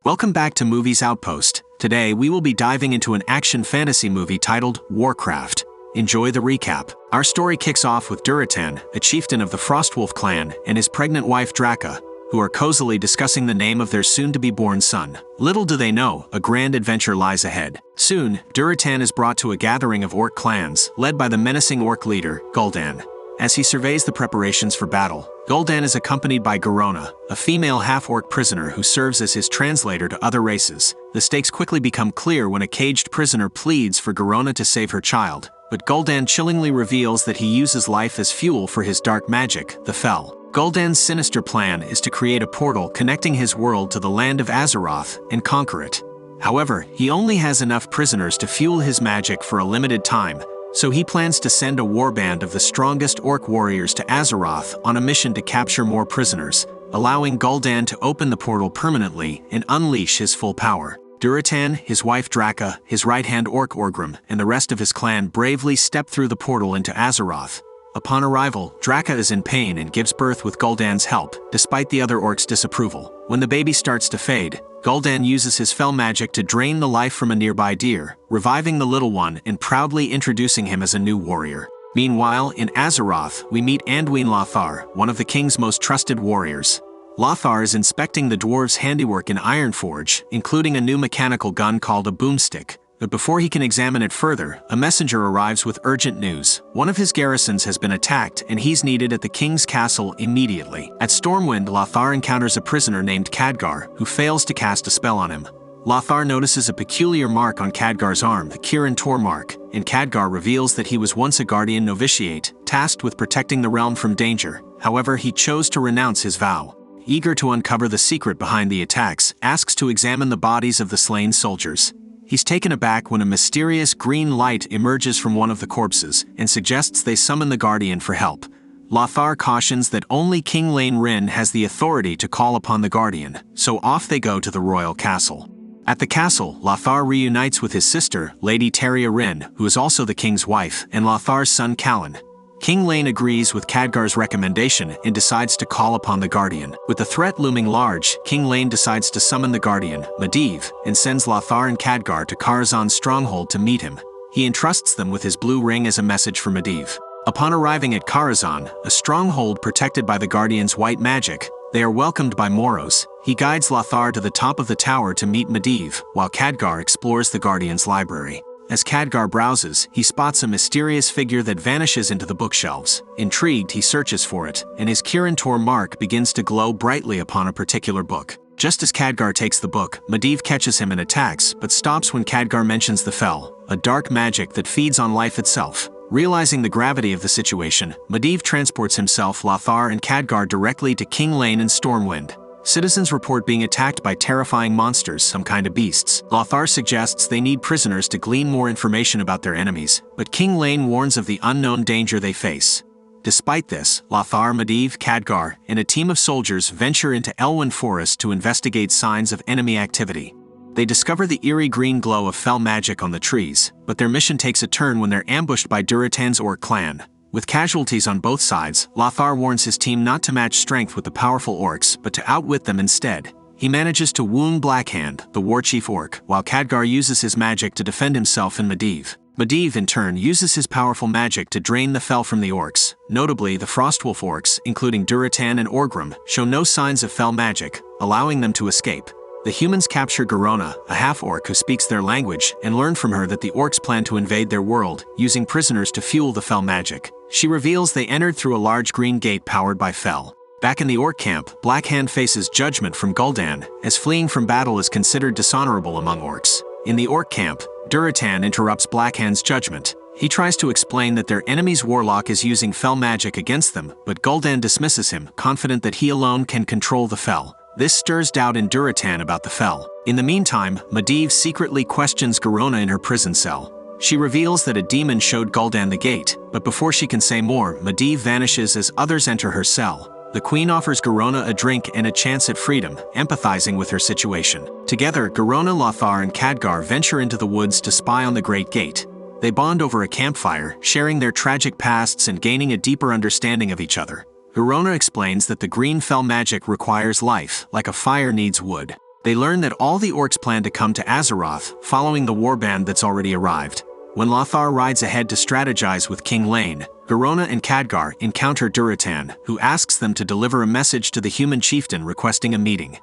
Welcome back to Movies Outpost. Today we will be diving into an action fantasy movie titled Warcraft. Enjoy the recap. Our story kicks off with Durotan, a chieftain of the Frostwolf clan, and his pregnant wife Draka, who are cozily discussing the name of their soon-to-be-born son. Little do they know, a grand adventure lies ahead. Soon, Durotan is brought to a gathering of Orc clans, led by the menacing Orc leader, Gul'dan. As he surveys the preparations for battle, Gul'dan is accompanied by Garona, a female half-orc prisoner who serves as his translator to other races. The stakes quickly become clear when a caged prisoner pleads for Garona to save her child, but Gul'dan chillingly reveals that he uses life as fuel for his dark magic, the Fel. Gul'dan's sinister plan is to create a portal connecting his world to the land of Azeroth and conquer it. However, he only has enough prisoners to fuel his magic for a limited time, so he plans to send a warband of the strongest Orc warriors to Azeroth on a mission to capture more prisoners, allowing Gul'dan to open the portal permanently and unleash his full power. Durotan, his wife Draka, his right-hand Orc Orgrim, and the rest of his clan bravely step through the portal into Azeroth. Upon arrival, Draka is in pain and gives birth with Gul'dan's help, despite the other Orcs' disapproval. When the baby starts to fade, Gul'dan uses his Fel magic to drain the life from a nearby deer, reviving the little one and proudly introducing him as a new warrior. Meanwhile, in Azeroth, we meet Anduin Lothar, one of the king's most trusted warriors. Lothar is inspecting the dwarves' handiwork in Ironforge, including a new mechanical gun called a boomstick. But before he can examine it further, a messenger arrives with urgent news. One of his garrisons has been attacked and he's needed at the king's castle immediately. At Stormwind, Lothar encounters a prisoner named Khadgar, who fails to cast a spell on him. Lothar notices a peculiar mark on Khadgar's arm, the Kirin Tor mark, and Khadgar reveals that he was once a guardian novitiate, tasked with protecting the realm from danger. However, he chose to renounce his vow. Eager to uncover the secret behind the attacks, asks to examine the bodies of the slain soldiers. He's taken aback when a mysterious green light emerges from one of the corpses and suggests they summon the Guardian for help. Lothar cautions that only King Lane Rin has the authority to call upon the Guardian, so off they go to the royal castle. At the castle, Lothar reunites with his sister, Lady Teria Rin, who is also the king's wife, and Lothar's son Callan. King Lane agrees with Khadgar's recommendation and decides to call upon the Guardian. With the threat looming large, King Lane decides to summon the Guardian, Medivh, and sends Lothar and Khadgar to Karazhan's stronghold to meet him. He entrusts them with his blue ring as a message for Medivh. Upon arriving at Karazhan, a stronghold protected by the Guardian's white magic, they are welcomed by Moros. He guides Lothar to the top of the tower to meet Medivh, while Khadgar explores the Guardian's library. As Khadgar browses, he spots a mysterious figure that vanishes into the bookshelves. Intrigued, he searches for it, and his Kirin Tor mark begins to glow brightly upon a particular book. Just as Khadgar takes the book, Medivh catches him and attacks, but stops when Khadgar mentions the Fel, a dark magic that feeds on life itself. Realizing the gravity of the situation, Medivh transports himself, Lothar, and Khadgar directly to King Lane and Stormwind. Citizens report being attacked by terrifying monsters, some kind of beasts. Lothar suggests they need prisoners to glean more information about their enemies, but King Lane warns of the unknown danger they face. Despite this, Lothar, Medivh, Khadgar, and a team of soldiers venture into Elwyn Forest to investigate signs of enemy activity. They discover the eerie green glow of Fel magic on the trees, but their mission takes a turn when they're ambushed by Durotan's Orc clan. With casualties on both sides, Lothar warns his team not to match strength with the powerful Orcs, but to outwit them instead. He manages to wound Blackhand, the war chief Orc, while Khadgar uses his magic to defend himself and Medivh. Medivh, in turn, uses his powerful magic to drain the Fel from the Orcs. Notably, the Frostwolf Orcs, including Durotan and Orgrim, show no signs of Fel magic, allowing them to escape. The humans capture Garona, a half-orc who speaks their language, and learn from her that the Orcs plan to invade their world, using prisoners to fuel the Fel magic. She reveals they entered through a large green gate powered by Fel. Back in the Orc camp, Blackhand faces judgment from Gul'dan, as fleeing from battle is considered dishonorable among Orcs. In the Orc camp, Durotan interrupts Blackhand's judgment. He tries to explain that their enemy's warlock is using Fel magic against them, but Gul'dan dismisses him, confident that he alone can control the Fel. This stirs doubt in Durotan about the Fel. In the meantime, Medivh secretly questions Garona in her prison cell. She reveals that a demon showed Gul'dan the gate, but before she can say more, Medivh vanishes as others enter her cell. The queen offers Garona a drink and a chance at freedom, empathizing with her situation. Together, Garona, Lothar, and Khadgar venture into the woods to spy on the Great Gate. They bond over a campfire, sharing their tragic pasts and gaining a deeper understanding of each other. Garona explains that the green Fel magic requires life, like a fire needs wood. They learn that all the Orcs plan to come to Azeroth, following the Warband that's already arrived. When Lothar rides ahead to strategize with King Lane, Garona and Khadgar encounter Durotan, who asks them to deliver a message to the human chieftain requesting a meeting.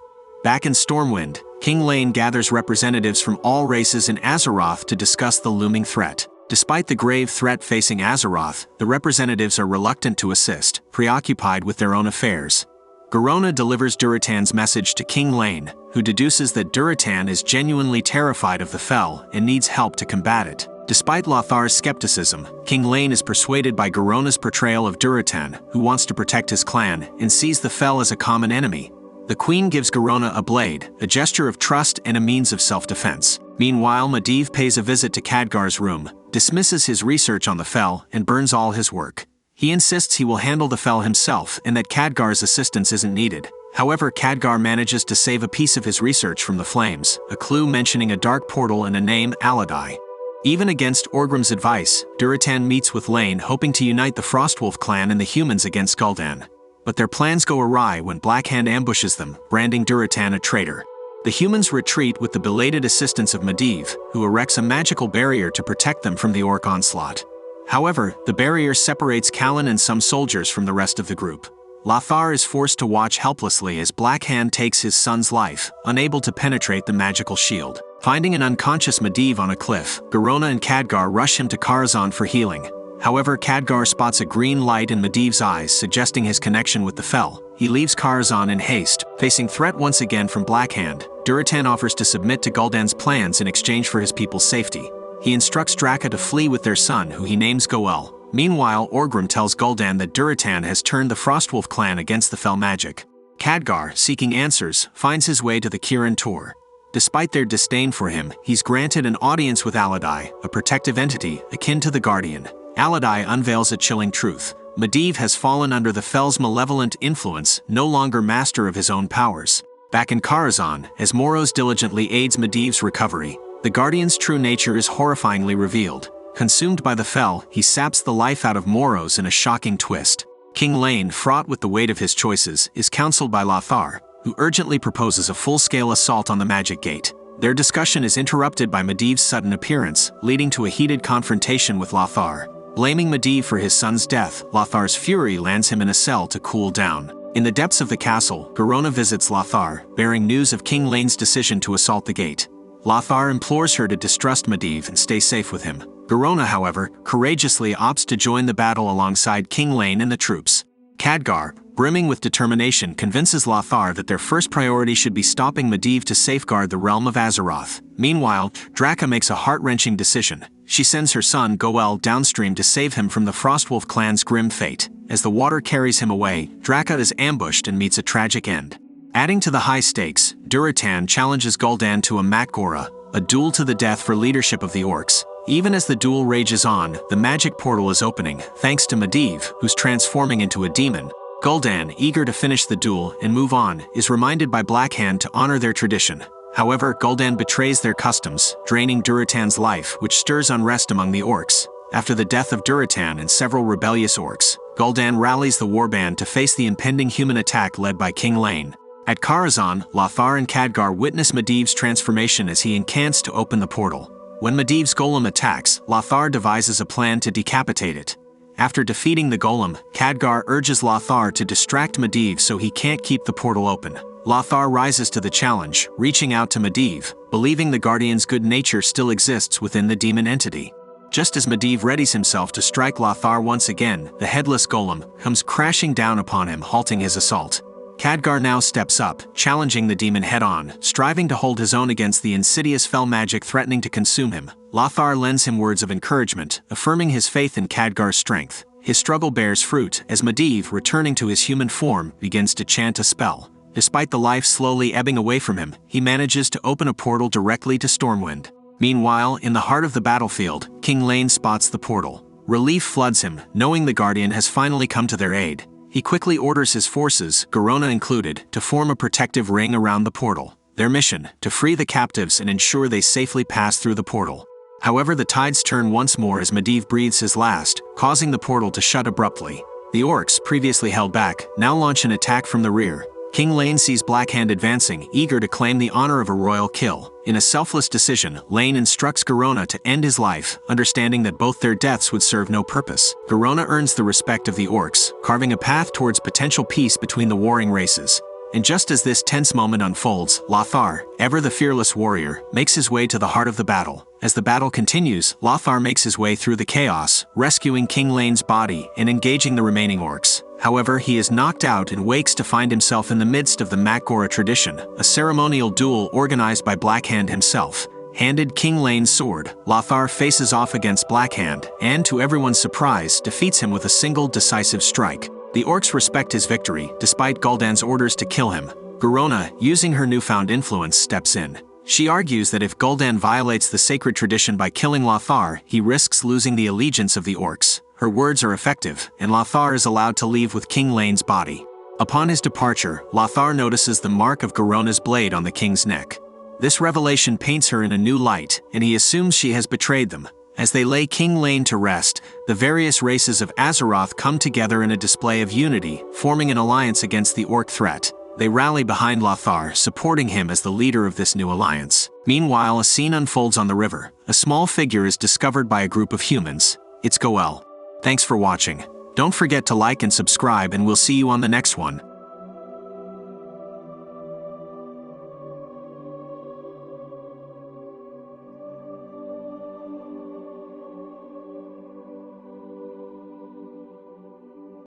Back in Stormwind, King Lane gathers representatives from all races in Azeroth to discuss the looming threat. Despite the grave threat facing Azeroth, the representatives are reluctant to assist, preoccupied with their own affairs. Garona delivers Durotan's message to King Lane, who deduces that Durotan is genuinely terrified of the Fel and needs help to combat it. Despite Lothar's skepticism, King Lane is persuaded by Garona's portrayal of Durotan, who wants to protect his clan and sees the Fel as a common enemy. The Queen gives Garona a blade, a gesture of trust and a means of self-defense. Meanwhile, Medivh pays a visit to Khadgar's room, dismisses his research on the Fel, and burns all his work. He insists he will handle the Fel himself and that Khadgar's assistance isn't needed. However, Khadgar manages to save a piece of his research from the flames, a clue mentioning a dark portal and a name, Aladai. Even against Orgrim's advice, Durotan meets with Lane hoping to unite the Frostwolf clan and the humans against Gul'dan. But their plans go awry when Blackhand ambushes them, branding Durotan a traitor. The humans retreat with the belated assistance of Medivh, who erects a magical barrier to protect them from the Orc onslaught. However, the barrier separates Callan and some soldiers from the rest of the group. Lothar is forced to watch helplessly as Blackhand takes his son's life, unable to penetrate the magical shield. Finding an unconscious Medivh on a cliff, Garona and Khadgar rush him to Karazhan for healing. However, Khadgar spots a green light in Medivh's eyes, suggesting his connection with the Fel. He leaves Karazhan in haste, facing threat once again from Blackhand. Durotan offers to submit to Gul'dan's plans in exchange for his people's safety. He instructs Draka to flee with their son, who he names Goel. Meanwhile, Orgrim tells Gul'dan that Durotan has turned the Frostwolf clan against the Fel magic. Khadgar, seeking answers, finds his way to the Kirin Tor. Despite their disdain for him, he's granted an audience with Aladai, a protective entity akin to the Guardian. Aladai unveils a chilling truth. Medivh has fallen under the Fel's malevolent influence, no longer master of his own powers. Back in Karazhan, as Moros diligently aids Medivh's recovery, the Guardian's true nature is horrifyingly revealed. Consumed by the Fel, he saps the life out of Moros in a shocking twist. King Lane, fraught with the weight of his choices, is counseled by Lothar, who urgently proposes a full-scale assault on the Magic Gate. Their discussion is interrupted by Medivh's sudden appearance, leading to a heated confrontation with Lothar. Blaming Medivh for his son's death, Lothar's fury lands him in a cell to cool down. In the depths of the castle, Garona visits Lothar, bearing news of King Lane's decision to assault the gate. Lothar implores her to distrust Medivh and stay safe with him. Garona, however, courageously opts to join the battle alongside King Lane and the troops. Khadgar, brimming with determination, convinces Lothar that their first priority should be stopping Medivh to safeguard the realm of Azeroth. Meanwhile, Draka makes a heart-wrenching decision. She sends her son Goel downstream to save him from the Frostwolf clan's grim fate. As the water carries him away, Draka is ambushed and meets a tragic end. Adding to the high stakes, Durotan challenges Gul'dan to a Mak'gora, a duel to the death for leadership of the Orcs. Even as the duel rages on, the magic portal is opening, thanks to Medivh, who's transforming into a demon. Gul'dan, eager to finish the duel and move on, is reminded by Blackhand to honor their tradition. However, Gul'dan betrays their customs, draining Durotan's life, which stirs unrest among the Orcs. After the death of Durotan and several rebellious Orcs, Gul'dan rallies the Warband to face the impending human attack led by King Lane. At Karazhan, Lothar and Khadgar witness Medivh's transformation as he incants to open the portal. When Medivh's golem attacks, Lothar devises a plan to decapitate it. After defeating the golem, Khadgar urges Lothar to distract Medivh so he can't keep the portal open. Lothar rises to the challenge, reaching out to Medivh, believing the Guardian's good nature still exists within the demon entity. Just as Medivh readies himself to strike Lothar once again, the headless golem comes crashing down upon him, halting his assault. Khadgar now steps up, challenging the demon head-on, striving to hold his own against the insidious Fel magic threatening to consume him. Lothar lends him words of encouragement, affirming his faith in Khadgar's strength. His struggle bears fruit, as Medivh, returning to his human form, begins to chant a spell. Despite the life slowly ebbing away from him, he manages to open a portal directly to Stormwind. Meanwhile, in the heart of the battlefield, King Lane spots the portal. Relief floods him, knowing the Guardian has finally come to their aid. He quickly orders his forces, Garona included, to form a protective ring around the portal. Their mission, to free the captives and ensure they safely pass through the portal. However, the tides turn once more as Medivh breathes his last, causing the portal to shut abruptly. The Orcs, previously held back, now launch an attack from the rear. King Lane sees Blackhand advancing, eager to claim the honor of a royal kill. In a selfless decision, Lane instructs Garona to end his life, understanding that both their deaths would serve no purpose. Garona earns the respect of the Orcs, carving a path towards potential peace between the warring races. And just as this tense moment unfolds, Lothar, ever the fearless warrior, makes his way to the heart of the battle. As the battle continues, Lothar makes his way through the chaos, rescuing King Lane's body and engaging the remaining Orcs. However, he is knocked out and wakes to find himself in the midst of the Makgora tradition, a ceremonial duel organized by Blackhand himself. Handed King Lane's sword, Lothar faces off against Blackhand, and to everyone's surprise, defeats him with a single decisive strike. The Orcs respect his victory, despite Gul'dan's orders to kill him. Garona, using her newfound influence, steps in. She argues that if Gul'dan violates the sacred tradition by killing Lothar, he risks losing the allegiance of the Orcs. Her words are effective, and Lothar is allowed to leave with King Lane's body. Upon his departure, Lothar notices the mark of Garona's blade on the king's neck. This revelation paints her in a new light, and he assumes she has betrayed them. As they lay King Lane to rest, the various races of Azeroth come together in a display of unity, forming an alliance against the Orc threat. They rally behind Lothar, supporting him as the leader of this new alliance. Meanwhile, a scene unfolds on the river. A small figure is discovered by a group of humans. It's Goel. Thanks for watching. Don't forget to like and subscribe, and we'll see you on the next one.